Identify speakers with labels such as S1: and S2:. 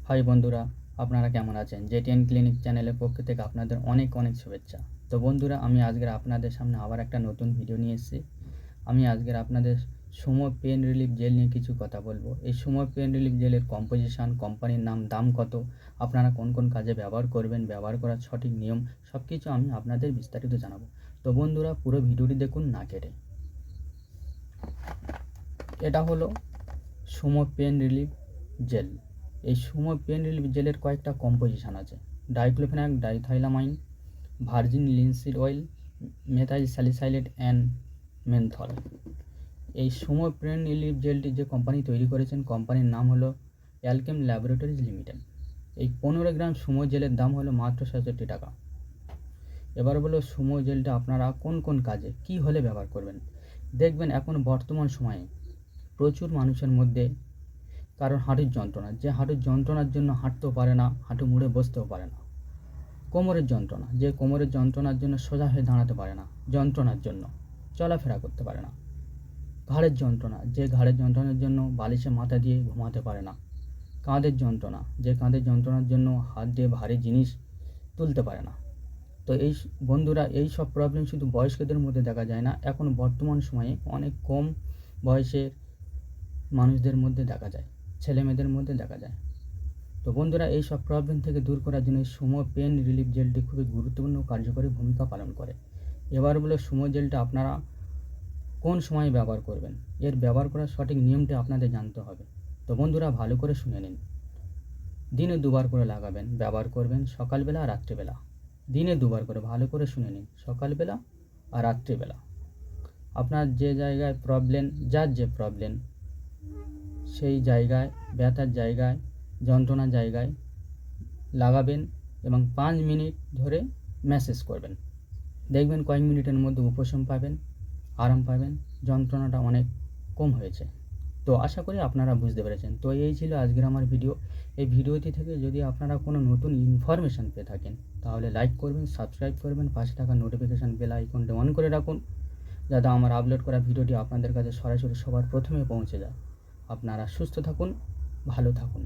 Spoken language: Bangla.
S1: হাই বন্ধুরা, আপনারা কেমন আছেন? জেটিএন ক্লিনিক চ্যানেলের পক্ষ থেকে আপনাদের অনেক অনেক শুভেচ্ছা। তো বন্ধুরা, আমি আজকের আপনাদের সামনে আবার একটা নতুন ভিডিও নিয়ে এসেছি। আমি আজকের আপনাদের সুমো পেন রিলিফ জেল নিয়ে কিছু কথা বলবো। এই সুমো পেন রিলিফ জেলের কম্পোজিশন, কোম্পানির নাম, দাম কত, আপনারা কোন কোন কাজে ব্যবহার করবেন, ব্যবহার করার সঠিক নিয়ম সব কিছু আমি আপনাদের বিস্তারিত জানাবো। তো বন্ধুরা, পুরো ভিডিওটি দেখুন না কেটে। এটা হলো সুমো পেন রিলিফ জেল। এই সুমো পেন রিলিফ জেলের কয়েকটা কম্পোজিশন আছে: diclofenac, diethylamine, virgin linseed oil, methyl salicylate and menthol. এই সুমো পেন রিলিফ জেলটি যে কোম্পানি তৈরি করেছেন, কোম্পানির নাম হলো অ্যালকেম ল্যাবরেটরিজ লিমিটেড। এই 15 গ্রাম সুমো জেলের দাম হলো মাত্র 67 টাকা। এবার বলো সুমো জেলটা আপনারা কোন কোন কাজে কি হলে ব্যবহার করবেন। দেখবেন এখন বর্তমান সময়ে প্রচুর মানুষের মধ্যে কারণ হাঁটুর যন্ত্রণা, যে হাঁটুর যন্ত্রণার জন্য হাঁটতেও পারে না, হাঁটু মুড়ে বসতেও পারে না। কোমরের যন্ত্রণা, যে কোমরের যন্ত্রণার জন্য সোজা হয়ে দাঁড়াতে পারে না, যন্ত্রণার জন্য চলাফেরা করতে পারে না। ঘাড়ের যন্ত্রণা, যে ঘাড়ের যন্ত্রণার জন্য বালিশে মাথা দিয়ে ঘুমাতে পারে না। কাঁধের যন্ত্রণা, যে কাঁধের যন্ত্রণার জন্য হাত দিয়ে ভারী জিনিস তুলতে পারে না। তো এই বন্ধুরা, এই সব প্রবলেম শুধু বয়স্কদের মধ্যে দেখা যায় না, এখন বর্তমান সময়ে অনেক কম বয়সের মানুষদের মধ্যে দেখা যায়, ছেলে মেয়েদের মধ্যে দেখা যায়। তো বন্ধুরা, এই সব প্রবলেম থেকে দূর করার জন্য সুমো পেন রিলিফ জেলটি খুবই গুরুত্বপূর্ণ কার্যকরী ভূমিকা পালন করে। এবার বলে সুমো জেলটা আপনারা কোন সময় ব্যবহার করবেন, এর ব্যবহার করার সঠিক নিয়মটি আপনাদের জানতে হবে। তো বন্ধুরা, ভালো করে শুনে নিন। দিনে দুবার করে লাগাবেন, ব্যবহার করবেন সকালবেলা আর রাত্রিবেলা। দিনে দুবার করে, ভালো করে শুনে নিন, সকালবেলা আর রাত্রিবেলা। আপনার যে জায়গায় প্রবলেম, যার যে প্রবলেম, সেই জায়গায়, ব্যথার জায়গায়, যন্ত্রণার জায়গায় লাগাবেন এবং 5 মিনিট ধরে ম্যাসেজ করবেন। দেখবেন কয়েক মিনিটের মধ্যে উপশম পাবেন, আরাম পাবেন, যন্ত্রণাটা অনেক কম হয়েছে। তো আশা করি আপনারা বুঝতে পেরেছেন। তো এই ছিল আজকের আমার ভিডিও। এই ভিডিওটি থেকে যদি আপনারা কোনো নতুন ইনফরমেশান পেয়ে থাকেন, তাহলে লাইক করবেন, সাবস্ক্রাইব করবেন, পাশে থাকা নোটিফিকেশান বেল আইকনটি অন করে রাখুন, যাতে আমার আপলোড করা ভিডিওটি আপনাদের কাছে সরাসরি সবার প্রথমে পৌঁছে যায়। আপনারা সুস্থ থাকুন, ভালো থাকুন।